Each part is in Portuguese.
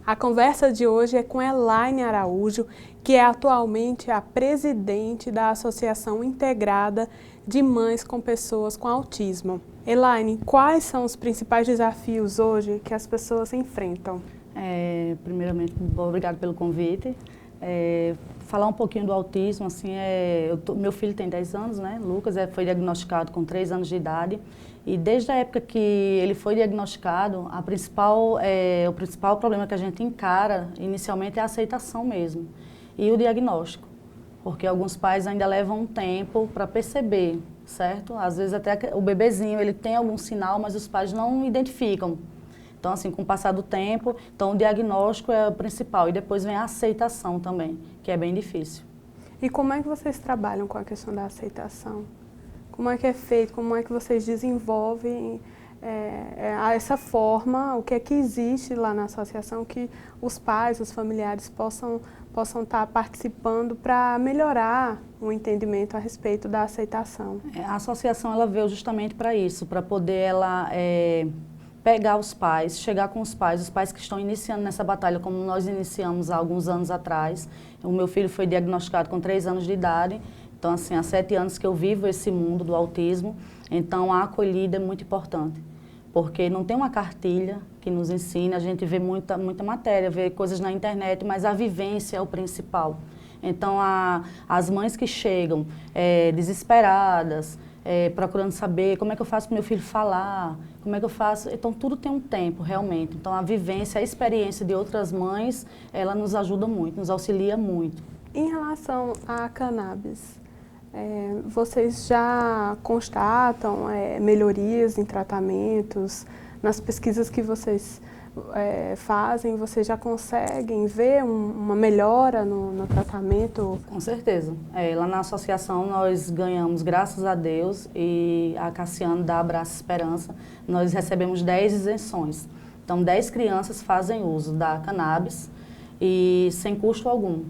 A conversa de hoje é com Elaine Araújo, que é atualmente a presidente da Associação Integrada de Mães com Pessoas com Autismo. Elaine, quais são os principais desafios hoje que as pessoas enfrentam? Primeiramente, obrigado pelo convite. Falar um pouquinho do autismo, assim, meu filho tem 10 anos, né? Lucas foi diagnosticado com 3 anos de idade. E desde a época que ele foi diagnosticado, o principal problema que a gente encara inicialmente é a aceitação mesmo. E o diagnóstico. Porque alguns pais ainda levam um tempo para perceber, certo? Às vezes até o bebezinho, ele tem algum sinal, mas os pais não identificam. Então, assim, com o passar do tempo, então o diagnóstico é o principal e depois vem a aceitação também, que é bem difícil. E como é que vocês trabalham com a questão da aceitação? Como é que é feito? Como é que vocês desenvolvem essa forma? O que é que existe lá na associação que os pais, os familiares possam estar participando para melhorar o entendimento a respeito da aceitação? A associação ela veio justamente para isso, para poder pegar os pais, chegar com os pais que estão iniciando nessa batalha, como nós iniciamos há alguns anos atrás. O meu filho foi diagnosticado com 3 anos de idade, então assim, há 7 anos que eu vivo esse mundo do autismo, então a acolhida é muito importante, porque não tem uma cartilha que nos ensine, a gente vê muita matéria, vê coisas na internet, mas a vivência é o principal. Então as mães que chegam desesperadas, procurando saber como é que eu faço para o meu filho falar, como é que eu faço... Então, tudo tem um tempo, realmente. Então, a vivência, a experiência de outras mães, ela nos ajuda muito, nos auxilia muito. Em relação à cannabis, vocês já constatam melhorias em tratamentos? Nas pesquisas que vocês fazem, vocês já conseguem ver uma melhora no tratamento? Com certeza. Lá na associação nós ganhamos, graças a Deus, e a Cassiano da Abraço Esperança, nós recebemos 10 isenções. Então 10 crianças fazem uso da cannabis e sem custo algum.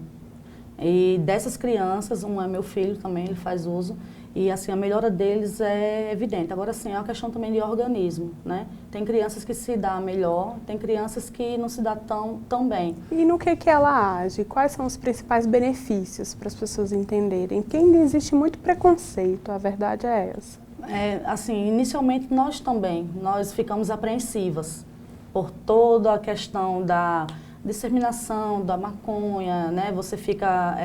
E dessas crianças, um é meu filho também, ele faz uso. E assim, a melhora deles é evidente. Agora sim, é uma questão também de organismo, né? Tem crianças que se dá melhor, tem crianças que não se dá tão bem. E no que ela age? Quais são os principais benefícios para as pessoas entenderem? Porque ainda existe muito preconceito, a verdade é essa. Assim, inicialmente nós também, nós ficamos apreensivas por toda a questão da disseminação da maconha, né? Você fica,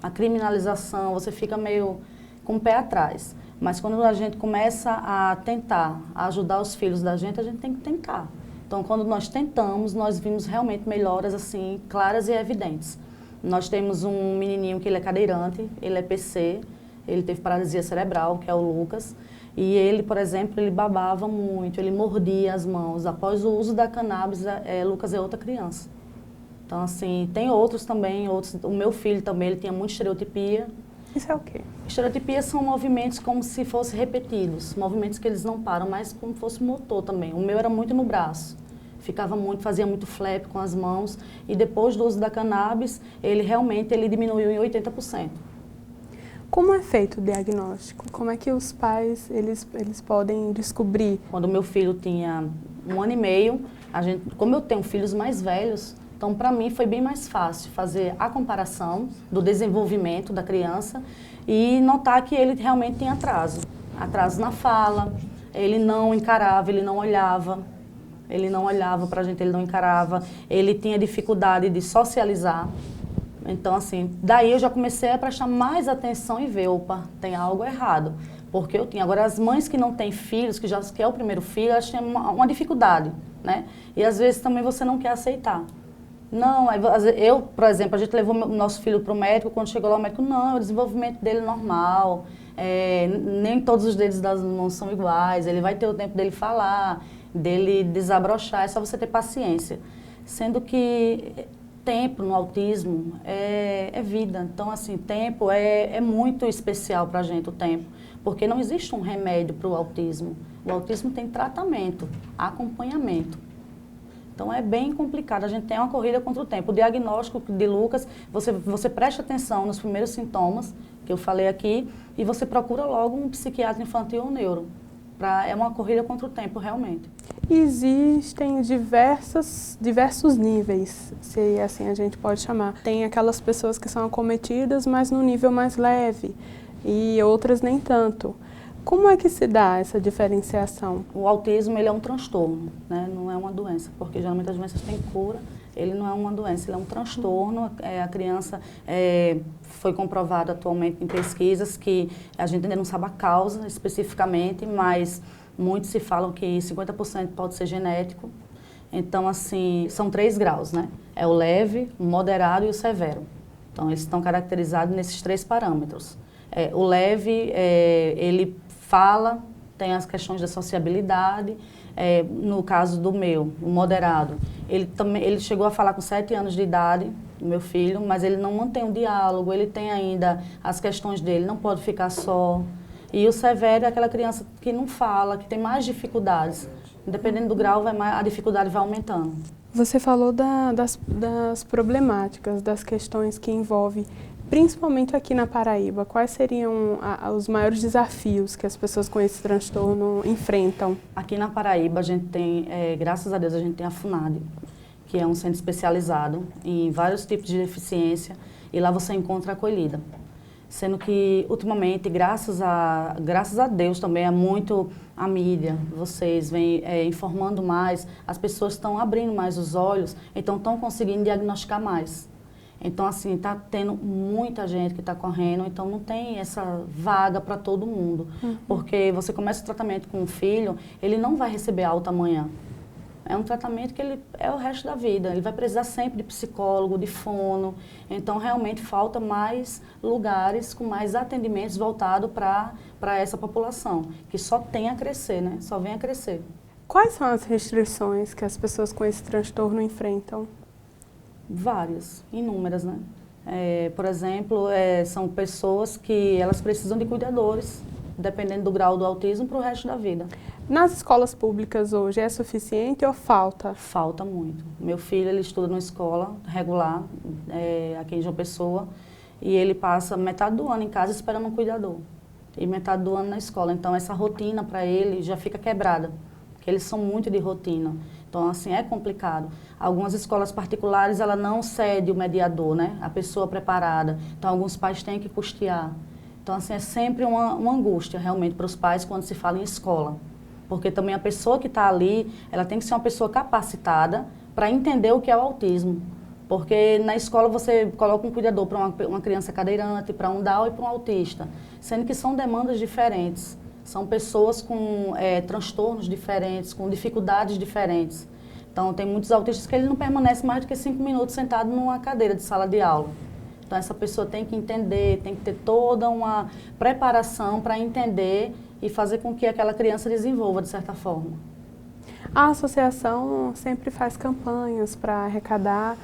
a criminalização, você fica meio com o pé atrás. Mas quando a gente começa a tentar ajudar os filhos da gente, a gente tem que tentar. Então, quando nós tentamos, nós vimos realmente melhoras assim, claras e evidentes. Nós temos um menininho que ele é cadeirante, ele é PC, ele teve paralisia cerebral, que é o Lucas. E ele, por exemplo, ele babava muito, ele mordia as mãos. Após o uso da cannabis, Lucas é outra criança. Então, assim, tem outros também, o meu filho também, ele tinha muita estereotipia. Isso é o quê? Estereotipias são movimentos como se fossem repetidos, movimentos que eles não param, mas como se fosse motor também. O meu era muito no braço, fazia muito flap com as mãos, e depois do uso da cannabis, ele diminuiu em 80%. Como é feito o diagnóstico? Como é que os pais, eles podem descobrir? Quando o meu filho tinha 1 ano e meio, como eu tenho filhos mais velhos, então, para mim, foi bem mais fácil fazer a comparação do desenvolvimento da criança e notar que ele realmente tem atraso. Atraso na fala, ele não encarava, ele não olhava para a gente, ele não encarava, ele tinha dificuldade de socializar. Então, assim, daí eu já comecei a prestar mais atenção e ver, opa, tem algo errado. Porque eu tinha. Agora, as mães que não têm filhos, que é o primeiro filho, elas têm uma dificuldade, né? E às vezes também você não quer aceitar. Não, eu, por exemplo, a gente levou o nosso filho para o médico, quando chegou lá o médico, não, o desenvolvimento dele é normal, nem todos os dedos das mãos são iguais, ele vai ter o tempo dele falar, dele desabrochar, é só você ter paciência. Sendo que tempo no autismo é vida, então assim, tempo é muito especial para a gente, o tempo, porque não existe um remédio para o autismo tem tratamento, acompanhamento. Então, é bem complicado, a gente tem uma corrida contra o tempo. O diagnóstico de Lucas, você presta atenção nos primeiros sintomas que eu falei aqui e você procura logo um psiquiatra infantil ou neuro. É uma corrida contra o tempo, realmente. Existem diversos níveis, se assim a gente pode chamar. Tem aquelas pessoas que são acometidas, mas no nível mais leve, e outras nem tanto. Como é que se dá essa diferenciação? O autismo, ele é um transtorno, né? Não é uma doença, porque geralmente as doenças têm cura. Ele não é uma doença, ele é um transtorno. A criança foi comprovado atualmente em pesquisas que a gente ainda não sabe a causa especificamente, mas muitos se falam que 50% pode ser genético. Então, assim, são 3 graus, né? É o leve, o moderado e o severo. Então, eles estão caracterizados nesses 3 parâmetros. O leve, ele fala, tem as questões da sociabilidade. No caso do meu, o moderado, ele chegou a falar com 7 anos de idade, o meu filho, mas ele não mantém um diálogo, ele tem ainda as questões dele, não pode ficar só. E o severo é aquela criança que não fala, que tem mais dificuldades. Dependendo do grau, a dificuldade vai aumentando. Você falou das problemáticas, das questões que envolvem, principalmente aqui na Paraíba. Quais seriam os maiores desafios que as pessoas com esse transtorno enfrentam? Aqui na Paraíba, a gente tem, graças a Deus, a gente tem a FUNAD, que é um centro especializado em vários tipos de deficiência, e lá você encontra acolhida. Sendo que, ultimamente, graças a Deus também, é muito a mídia, vocês vêm informando mais, as pessoas estão abrindo mais os olhos, então estão conseguindo diagnosticar mais. Então, assim, está tendo muita gente que está correndo, então não tem essa vaga para todo mundo. Porque você começa o tratamento com um filho, ele não vai receber alta amanhã. É um tratamento que ele é o resto da vida. Ele vai precisar sempre de psicólogo, de fono. Então, realmente, falta mais lugares com mais atendimentos voltados para essa população, que só tem a crescer, né? Só vem a crescer. Quais são as restrições que as pessoas com esse transtorno enfrentam? Várias, inúmeras, né? Por exemplo, são pessoas que elas precisam de cuidadores, dependendo do grau do autismo, para o resto da vida. Nas escolas públicas hoje é suficiente ou falta? Falta muito. Meu filho, ele estuda numa escola regular, aqui em João Pessoa, e ele passa metade do ano em casa esperando um cuidador, e metade do ano na escola. Então, essa rotina para ele já fica quebrada, porque eles são muito de rotina. Então, assim, é complicado. Algumas escolas particulares, ela não cede o mediador, né? A pessoa preparada. Então, alguns pais têm que custear. Então, assim, é sempre uma angústia, realmente, para os pais quando se fala em escola. Porque também a pessoa que está ali, ela tem que ser uma pessoa capacitada para entender o que é o autismo. Porque na escola você coloca um cuidador para uma criança cadeirante, para um Down e para um autista. Sendo que são demandas diferentes. São pessoas com transtornos diferentes, com dificuldades diferentes. Então, tem muitos autistas que ele não permanece mais do que 5 minutos sentado numa cadeira de sala de aula. Então, essa pessoa tem que entender, tem que ter toda uma preparação para entender e fazer com que aquela criança desenvolva de certa forma. A associação sempre faz campanhas para arrecadar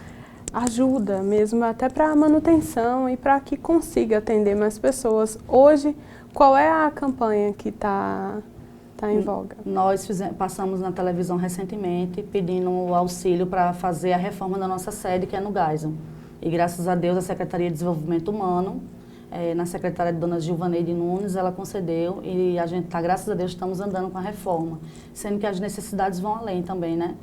ajuda mesmo, até para manutenção e para que consiga atender mais pessoas. Hoje, qual é a campanha que está em voga? Nós passamos na televisão recentemente pedindo o auxílio para fazer a reforma da nossa sede, que é no Geisel. E graças a Deus a Secretaria de Desenvolvimento Humano, na secretária de Dona Gilvaneide Nunes, ela concedeu e a gente, graças a Deus, estamos andando com a reforma. Sendo que as necessidades vão além também, né?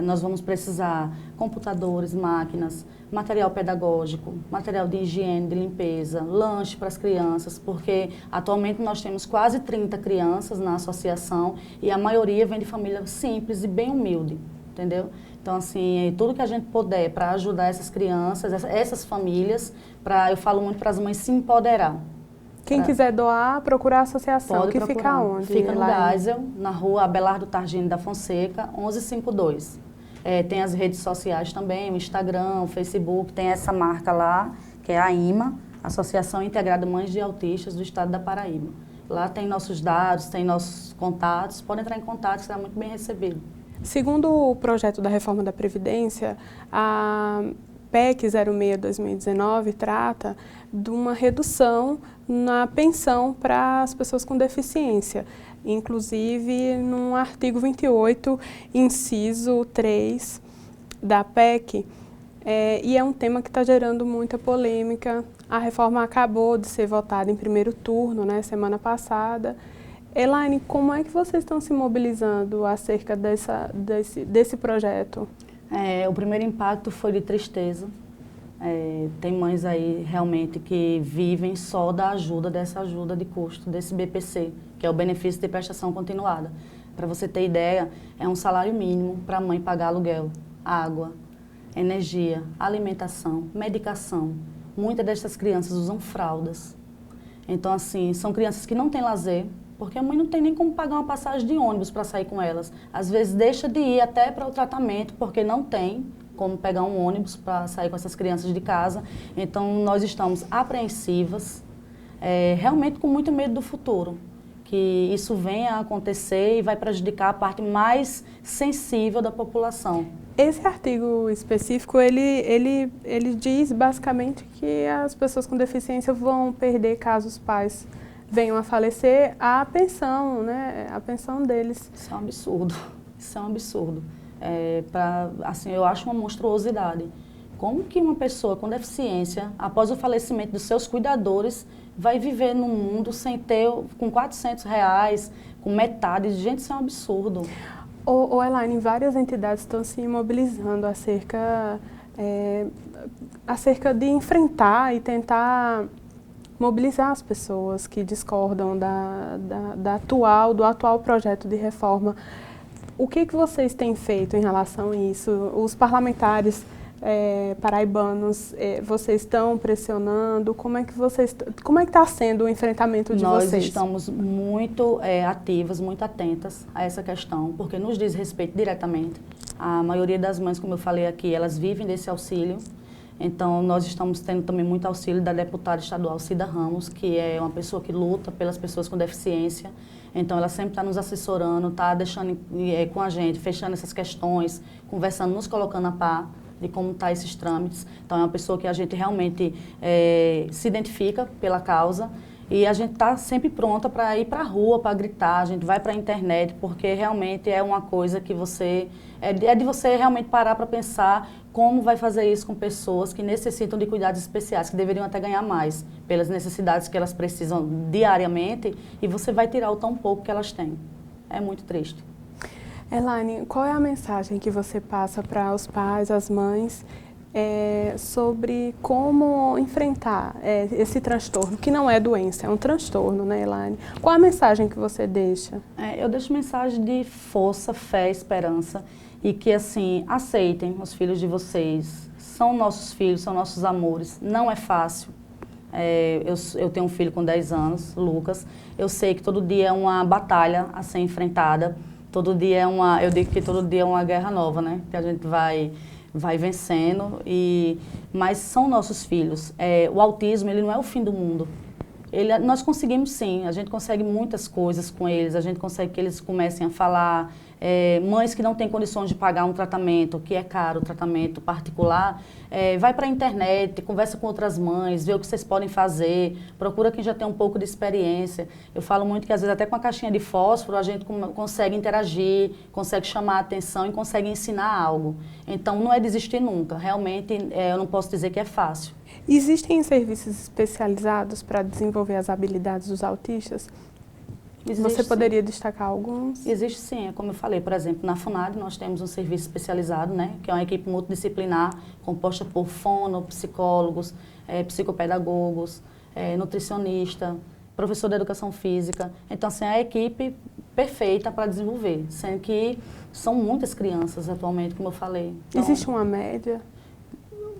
Nós vamos precisar computadores, máquinas, material pedagógico, material de higiene, de limpeza, lanche para as crianças, porque atualmente nós temos quase 30 crianças na associação e a maioria vem de família simples e bem humilde, entendeu? Então, assim, tudo que a gente puder para ajudar essas crianças, essas famílias, eu falo muito para as mães se empoderar. Quem quiser doar, procurar a associação. Pode que procurar. Fica onde? Fica no Geisel, na rua Abelardo Targini da Fonseca, 1152. Tem as redes sociais também, o Instagram, o Facebook, tem essa marca lá, que é a IMA, Associação Integrada Mães de Autistas do Estado da Paraíba. Lá tem nossos dados, tem nossos contatos, pode entrar em contato, será muito bem recebido. Segundo o projeto da reforma da Previdência, a PEC 06/2019 trata de uma redução na pensão para as pessoas com deficiência, inclusive no artigo 28, inciso 3 da PEC, e é um tema que está gerando muita polêmica. A reforma acabou de ser votada em primeiro turno, né, semana passada. Elaine, como é que vocês estão se mobilizando acerca desse projeto? O primeiro impacto foi de tristeza. Tem mães aí realmente que vivem só dessa ajuda de custo, desse BPC, que é o benefício de prestação continuada. Para você ter ideia, é um salário mínimo para a mãe pagar aluguel, água, energia, alimentação, medicação. Muitas dessas crianças usam fraldas. Então, assim, são crianças que não têm lazer, porque a mãe não tem nem como pagar uma passagem de ônibus para sair com elas. Às vezes deixa de ir até para o tratamento, porque não tem como pegar um ônibus para sair com essas crianças de casa. Então, nós estamos apreensivas, realmente com muito medo do futuro, que isso venha a acontecer e vai prejudicar a parte mais sensível da população. Esse artigo específico, ele diz basicamente que as pessoas com deficiência vão perder, caso os pais venham a falecer, a pensão, né? A pensão deles. Isso é um absurdo. Isso é um absurdo. Assim, eu acho uma monstruosidade. Como que uma pessoa com deficiência, após o falecimento dos seus cuidadores, vai viver no mundo sem ter, com R$400, com metade? Gente, isso é um absurdo. Elaine, várias entidades estão se mobilizando acerca de enfrentar e tentar mobilizar as pessoas que discordam do atual projeto de reforma. O que vocês têm feito em relação a isso? Os parlamentares paraibanos, vocês estão pressionando? Como é que está sendo o enfrentamento de vocês? Nós estamos muito ativas, muito atentas a essa questão, porque nos diz respeito diretamente. A maioria das mães, como eu falei aqui, elas vivem desse auxílio. Então, nós estamos tendo também muito auxílio da deputada estadual Cida Ramos, que é uma pessoa que luta pelas pessoas com deficiência. Então, ela sempre está nos assessorando, está deixando com a gente, fechando essas questões, conversando, nos colocando a par de como estão esses trâmites. Então, é uma pessoa que a gente realmente se identifica pela causa e a gente está sempre pronta para ir para a rua, para gritar, a gente vai para a internet, porque realmente é uma coisa que é de você realmente parar para pensar como vai fazer isso com pessoas que necessitam de cuidados especiais, que deveriam até ganhar mais, pelas necessidades que elas precisam diariamente, e você vai tirar o tão pouco que elas têm. É muito triste. Elaine, qual é a mensagem que você passa para os pais, as mães, sobre como enfrentar esse transtorno, que não é doença, é um transtorno, né, Elaine? Qual a mensagem que você deixa? Eu deixo mensagem de força, fé, esperança, e que, assim, aceitem os filhos de vocês. São nossos filhos, são nossos amores. Não é fácil. Eu tenho um filho com 10 anos, Lucas. Eu sei que todo dia é uma batalha a ser enfrentada. Todo dia eu digo que todo dia é uma guerra nova, né? Que a gente vai vencendo. Mas são nossos filhos. O autismo, ele não é o fim do mundo. Nós conseguimos sim, a gente consegue muitas coisas com eles, a gente consegue que eles comecem a falar. Mães que não têm condições de pagar um tratamento, que é caro, tratamento particular, vai para a internet, conversa com outras mães, vê o que vocês podem fazer, procura quem já tem um pouco de experiência. Eu falo muito que às vezes até com a caixinha de fósforo a gente consegue interagir, consegue chamar a atenção e consegue ensinar algo. Então não é desistir nunca, realmente eu não posso dizer que é fácil. Existem serviços especializados para desenvolver as habilidades dos autistas? Você poderia destacar alguns? Existe sim, como eu falei, por exemplo, na FUNAD nós temos um serviço especializado, né, que é uma equipe multidisciplinar composta por fono, psicólogos, psicopedagogos, nutricionista, professor de educação física. Então, assim, é a equipe perfeita para desenvolver, sendo que são muitas crianças atualmente, como eu falei. Então, existe uma média?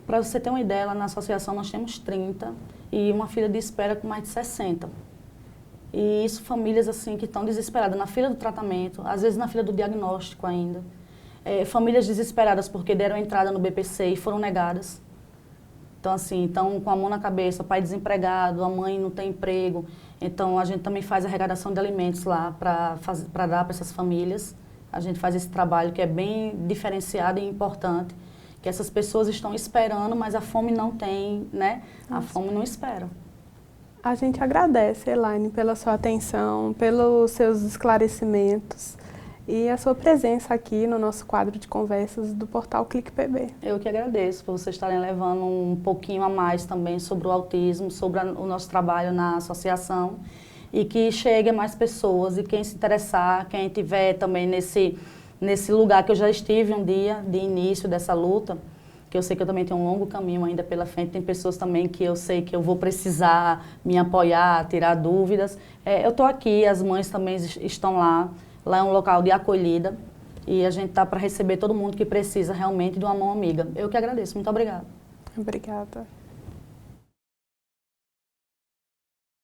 Para você ter uma ideia, lá na associação nós temos 30 e uma fila de espera com mais de 60. E isso, famílias assim que estão desesperadas na fila do tratamento, às vezes na fila do diagnóstico ainda. Famílias desesperadas porque deram entrada no BPC e foram negadas. Então, assim, estão com a mão na cabeça, o pai desempregado, a mãe não tem emprego. Então, a gente também faz arrecadação de alimentos lá para dar para essas famílias. A gente faz esse trabalho que é bem diferenciado e importante, que essas pessoas estão esperando, mas a fome não tem, né? A fome não espera. A gente agradece, Elaine, pela sua atenção, pelos seus esclarecimentos e a sua presença aqui no nosso quadro de conversas do portal Clique PB. Eu que agradeço por vocês estarem levando um pouquinho a mais também sobre o autismo, sobre o nosso trabalho na associação e que chegue a mais pessoas, e quem se interessar, quem estiver também nesse lugar que eu já estive um dia, de início dessa luta, que eu sei que eu também tenho um longo caminho ainda pela frente, tem pessoas também que eu sei que eu vou precisar me apoiar, tirar dúvidas. Eu estou aqui, as mães também estão lá é um local de acolhida, e a gente está para receber todo mundo que precisa realmente de uma mão amiga. Eu que agradeço, muito obrigada. Obrigada.